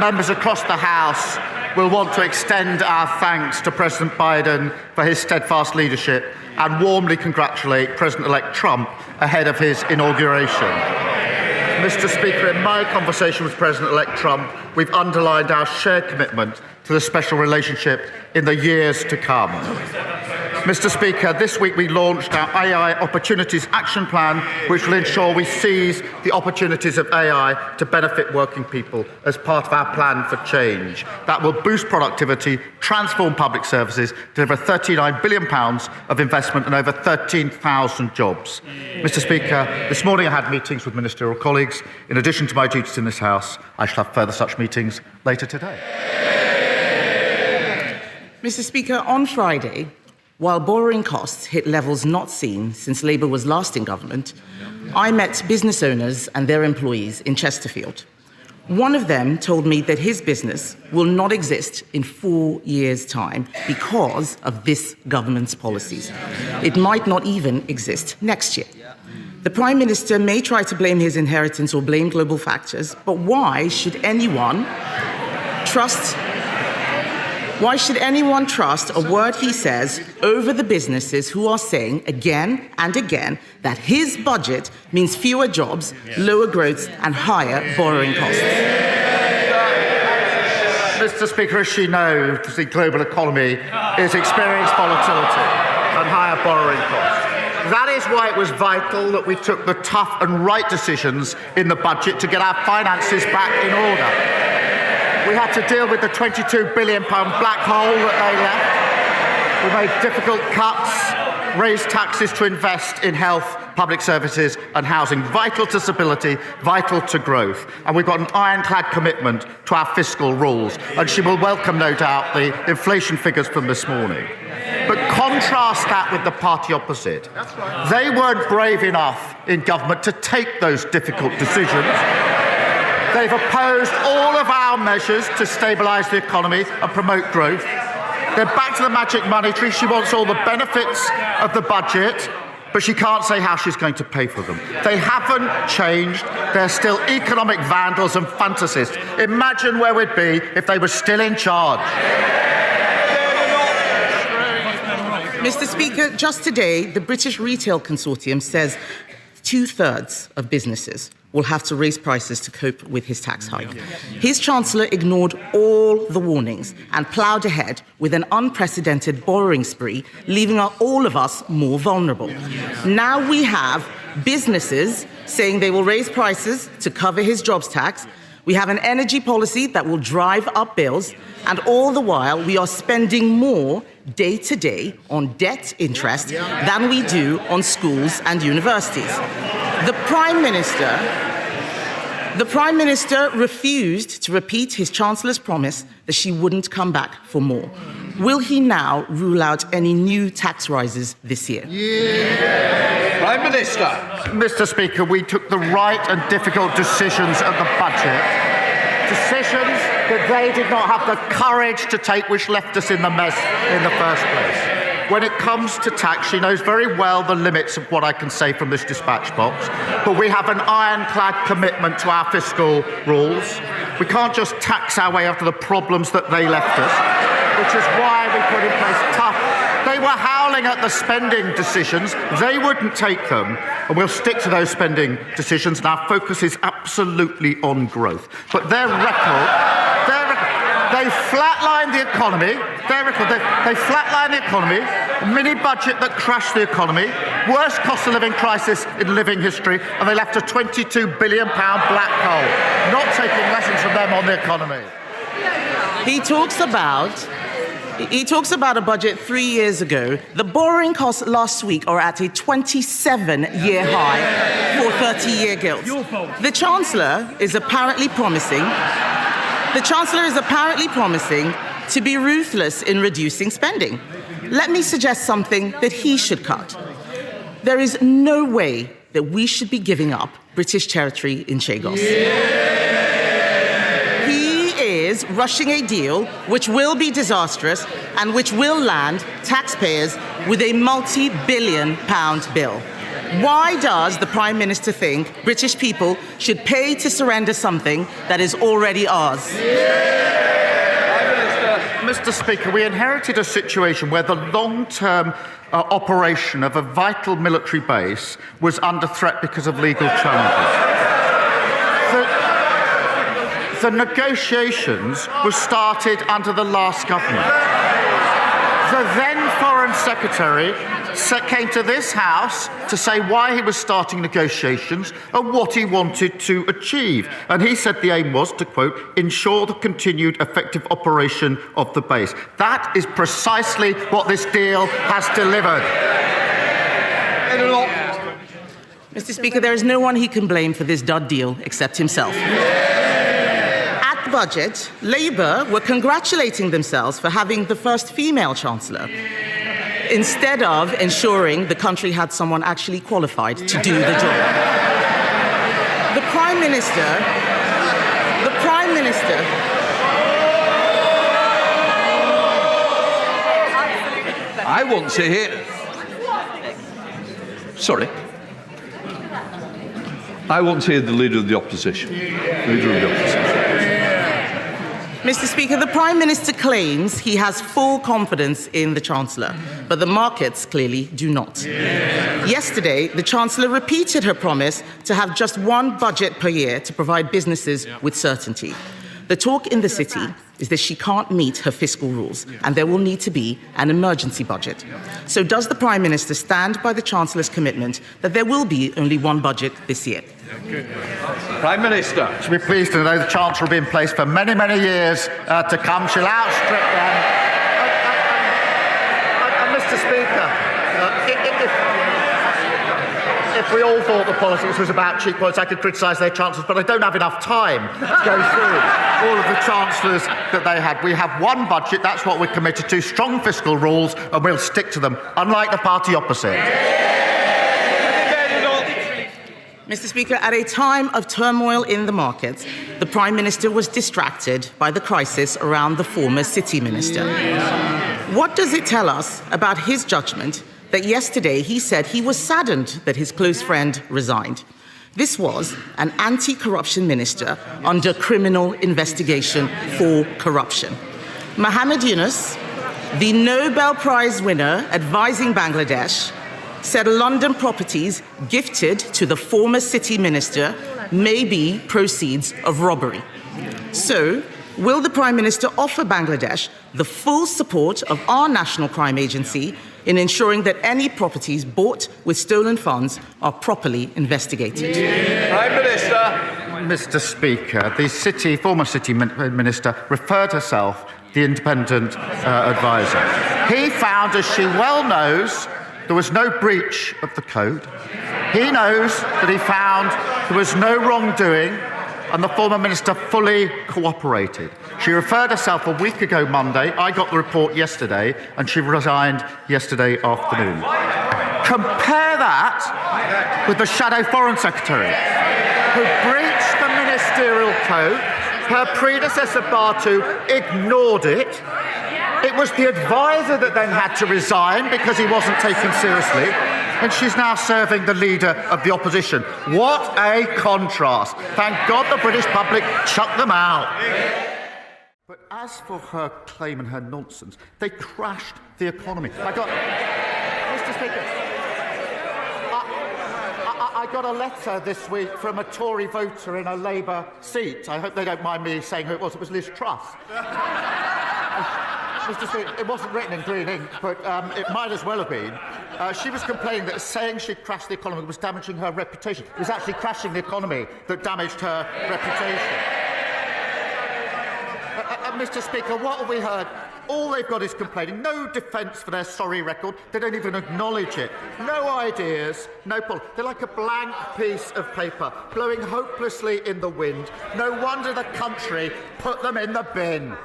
members across the House will want to extend our thanks to President Biden for his steadfast leadership and warmly congratulate President-elect Trump ahead of his inauguration. Mr. Speaker, in my conversation with President-elect Trump, we've underlined our shared commitment to the special relationship in the years to come. Mr. Speaker, this week we launched our AI Opportunities Action Plan, which will ensure we seize the opportunities of AI to benefit working people as part of our plan for change. That will boost productivity, transform public services, deliver £39 billion of investment and over 13,000 jobs. Mr. Speaker, this morning I had meetings with ministerial colleagues. In addition to my duties in this House, I shall have further such meetings later today. Mr. Speaker, on Friday, while borrowing costs hit levels not seen since Labour was last in government, I met business owners and their employees in Chesterfield. One of them told me that his business will not exist in 4 years' time because of this government's policies. It might not even exist next year. The Prime Minister may try to blame his inheritance or blame global factors, but why should anyone trust a word he says over the businesses who are saying again and again that his budget means fewer jobs, lower growth and higher borrowing costs? Mr. Speaker, as she knows, the global economy is experiencing volatility and higher borrowing costs. That is why it was vital that we took the tough and right decisions in the budget to get our finances back in order. We had to deal with the £22 billion black hole that they left. We made difficult cuts, raised taxes to invest in health, public services and housing, vital to stability, vital to growth. And we've got an ironclad commitment to our fiscal rules. And she will welcome, no doubt, the inflation figures from this morning. But contrast that with the party opposite. They weren't brave enough in government to take those difficult decisions. They've opposed all of our measures to stabilise the economy and promote growth. They're back to the magic money tree. She wants all the benefits of the budget, but she can't say how she's going to pay for them. They haven't changed. They're still economic vandals and fantasists. Imagine where we'd be if they were still in charge. Mr. Speaker, just today, the British Retail Consortium says 2/3 of businesses will have to raise prices to cope with his tax hike. His Chancellor ignored all the warnings and ploughed ahead with an unprecedented borrowing spree, leaving all of us more vulnerable. Now we have businesses saying they will raise prices to cover his jobs tax. We have an energy policy that will drive up bills, and all the while we are spending more day to day on debt interest than we do on schools and universities. The Prime Minister refused to repeat his Chancellor's promise that she wouldn't come back for more. Will he now rule out any new tax rises this year? Prime Minister. Mr. Speaker, we took the right and difficult decisions at the budget, decisions that they did not have the courage to take, which left us in the mess in the first place. When it comes to tax, she knows very well the limits of what I can say from this dispatch box, but we have an ironclad commitment to our fiscal rules. We can't just tax our way after the problems that they left us, which is why we put in place tough. They were howling at the spending decisions. They wouldn't take them, and we'll stick to those spending decisions, and our focus is absolutely on growth. But their record, they flatlined the economy. They flatlined the economy, a mini-budget that crashed the economy, worst cost of living crisis in living history, and they left a £22 billion black hole, not taking lessons from them on the economy. He talks about a budget 3 years ago. The borrowing costs last week are at a 27-year high for 30-year gilts. The Chancellor is apparently promising to be ruthless in reducing spending. Let me suggest something that he should cut. There is no way that we should be giving up British territory in Chagos. He is rushing a deal which will be disastrous and which will land taxpayers with a multi-billion-pound bill. Why does the Prime Minister think British people should pay to surrender something that is already ours? Mr. Speaker, we inherited a situation where the long-term operation of a vital military base was under threat because of legal challenges. The negotiations were started under the last government. The then Foreign Secretary came to this House to say why he was starting negotiations and what he wanted to achieve. And he said the aim was to, quote, ensure the continued effective operation of the base. That is precisely what this deal has delivered. Mr. Speaker, there is no one he can blame for this dud deal except himself. At the budget, Labour were congratulating themselves for having the first female Chancellor, instead of ensuring the country had someone actually qualified to do the job. The Prime Minister, I want to hear... Sorry. I want to hear the Leader of the Opposition. Mr. Speaker, the Prime Minister claims he has full confidence in the Chancellor, but the markets clearly do not. Yesterday, the Chancellor repeated her promise to have just one budget per year to provide businesses with certainty. The talk in the city is that she can't meet her fiscal rules, and there will need to be an emergency budget. So does the Prime Minister stand by the Chancellor's commitment that there will be only one budget this year? Prime Minister. She'll be pleased to know the Chancellor will be in place for many, many years to come. She'll outstrip them. Mr. Speaker, if we all thought the politics was about cheap points, I could criticise their chancellors, but I don't have enough time to go through all of the chancellors that they had. We have one budget, that's what we're committed to, strong fiscal rules, and we'll stick to them, unlike the party opposite. Mr. Speaker, at a time of turmoil in the markets, the Prime Minister was distracted by the crisis around the former City Minister. What does it tell us about his judgment that yesterday he said he was saddened that his close friend resigned? This was an anti-corruption minister under criminal investigation for corruption. Mohammed Yunus, the Nobel Prize winner advising Bangladesh, said London properties gifted to the former city minister may be proceeds of robbery. So, will the Prime Minister offer Bangladesh the full support of our National Crime Agency in ensuring that any properties bought with stolen funds are properly investigated? Prime Minister. Mr. Speaker, the former city minister referred herself the independent advisor. He found, as she well knows, there was no breach of the code. He knows that he found there was no wrongdoing, and the former minister fully cooperated. She referred herself a week ago Monday. I got the report yesterday, and she resigned yesterday afternoon. Compare that with the shadow foreign secretary, who breached the ministerial code. Her predecessor, Batu, ignored it. It was the advisor that then had to resign because he wasn't taken seriously, and she's now serving the leader of the opposition. What a contrast. Thank God the British public chucked them out. But as for her claim and her nonsense, they crashed the economy. Mr. Speaker, I got a letter this week from a Tory voter in a Labour seat. I hope they don't mind me saying who it was. It was Liz Truss. Mr. Speaker, it wasn't written in green ink, but it might as well have been. She was complaining that saying she'd crashed the economy was damaging her reputation. It was actually crashing the economy that damaged her reputation. Mr. Speaker, what have we heard? All they've got is complaining. No defence for their sorry record. They don't even acknowledge it. No ideas, no policy. They're like a blank piece of paper, blowing hopelessly in the wind. No wonder the country put them in the bin.